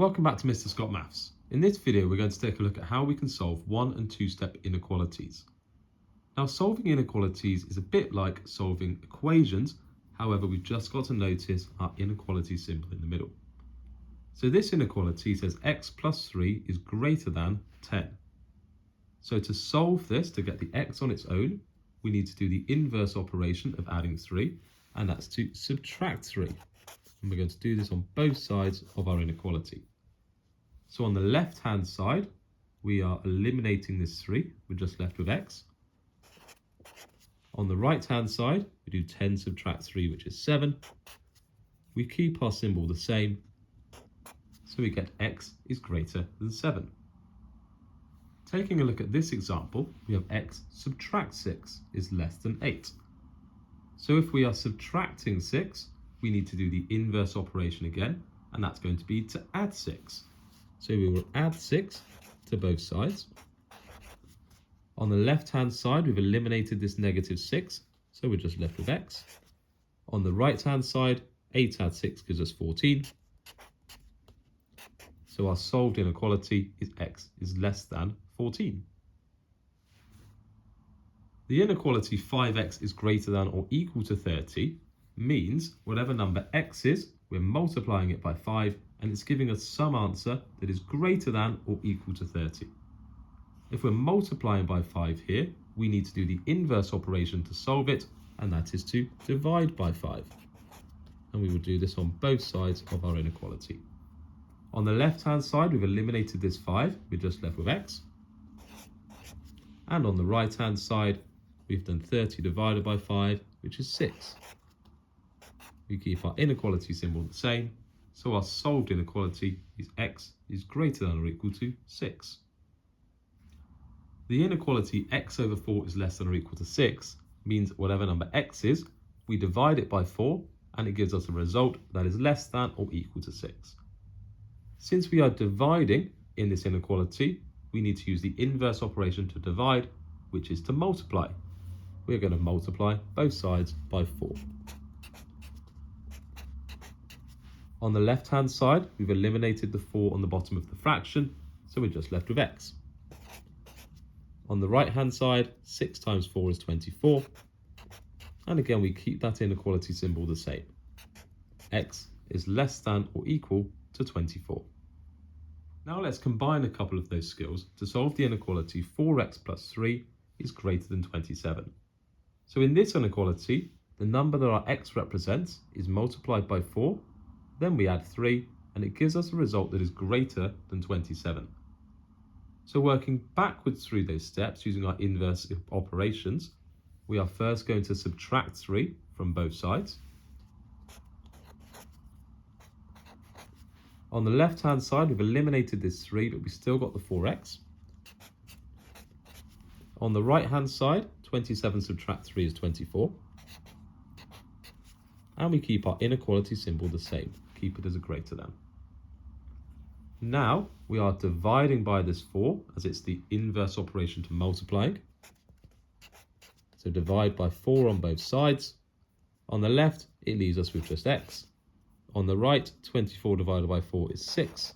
Welcome back to Mr. Scott Maths. In this video we're going to take a look at how we can solve 1- and 2-step inequalities. Now solving inequalities is a bit like solving equations, however we've just got to notice our inequality symbol in the middle. So this inequality says x plus 3 is greater than 10. So to solve this, to get the x on its own, we need to do the inverse operation of adding 3, and that's to subtract 3. And we're going to do this on both sides of our inequality. So on the left-hand side, we are eliminating this 3. We're just left with x. On the right-hand side, we do 10 subtract 3, which is 7. We keep our symbol the same, so we get x is greater than 7. Taking a look at this example, we have x subtract 6 is less than 8. So if we are subtracting 6, we need to do the inverse operation again, and that's going to be to add 6. So we will add 6 to both sides. On the left-hand side, we've eliminated this negative 6, so we're just left with x. On the right-hand side, 8 add 6 gives us 14. So our solved inequality is x is less than 14. The inequality 5x is greater than or equal to 30 means whatever number x is, we're multiplying it by 5, and it's giving us some answer that is greater than or equal to 30. If we're multiplying by 5 here, we need to do the inverse operation to solve it, and that is to divide by 5. And we will do this on both sides of our inequality. On the left-hand side, we've eliminated this 5, we're just left with x. And on the right-hand side, we've done 30 divided by 5, which is 6. We keep our inequality symbol the same, so our solved inequality is x is greater than or equal to 6. The inequality x over 4 is less than or equal to 6 means whatever number x is, we divide it by 4, and it gives us a result that is less than or equal to 6. Since we are dividing in this inequality, we need to use the inverse operation to divide, which is to multiply. We're going to multiply both sides by 4. On the left-hand side, we've eliminated the 4 on the bottom of the fraction, so we're just left with x. On the right-hand side, 6 times 4 is 24. And again, we keep that inequality symbol the same. X is less than or equal to 24. Now let's combine a couple of those skills to solve the inequality 4x plus 3 is greater than 27. So in this inequality, the number that our x represents is multiplied by 4, then we add 3, and it gives us a result that is greater than 27. So working backwards through those steps using our inverse operations, we are first going to subtract 3 from both sides. On the left-hand side, we've eliminated this 3, but we've still got the 4x. On the right-hand side, 27 subtract 3 is 24. And we keep our inequality symbol the same. Keep it as a greater than. Now we are dividing by this 4 as it's the inverse operation to multiplying. So divide by 4 on both sides. On the left, it leaves us with just x. On the right, 24 divided by 4 is 6.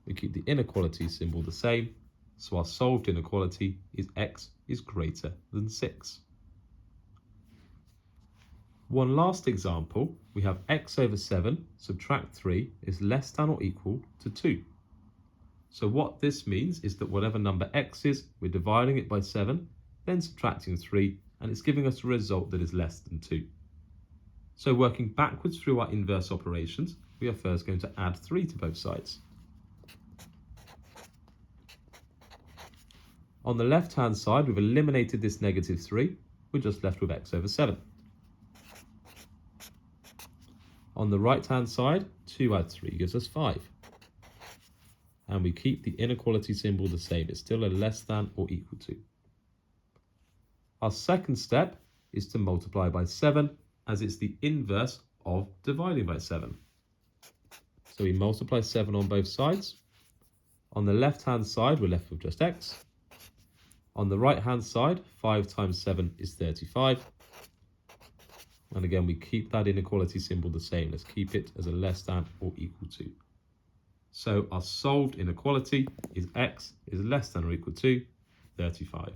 We keep the inequality symbol the same. So our solved inequality is x is greater than 6. One last example, we have x over 7 subtract 3 is less than or equal to 2. So what this means is that whatever number x is, we're dividing it by 7, then subtracting 3, and it's giving us a result that is less than 2. So working backwards through our inverse operations, we are first going to add 3 to both sides. On the left-hand side, we've eliminated this negative 3, we're just left with x over 7. On the right-hand side, 2 add 3 gives us 5. And we keep the inequality symbol the same. It's still a less than or equal to. Our second step is to multiply by 7, as it's the inverse of dividing by 7. So we multiply 7 on both sides. On the left-hand side, we're left with just x. On the right-hand side, 5 times 7 is 35. And again, we keep that inequality symbol the same. Let's keep it as a less than or equal to. So our solved inequality is x is less than or equal to 35.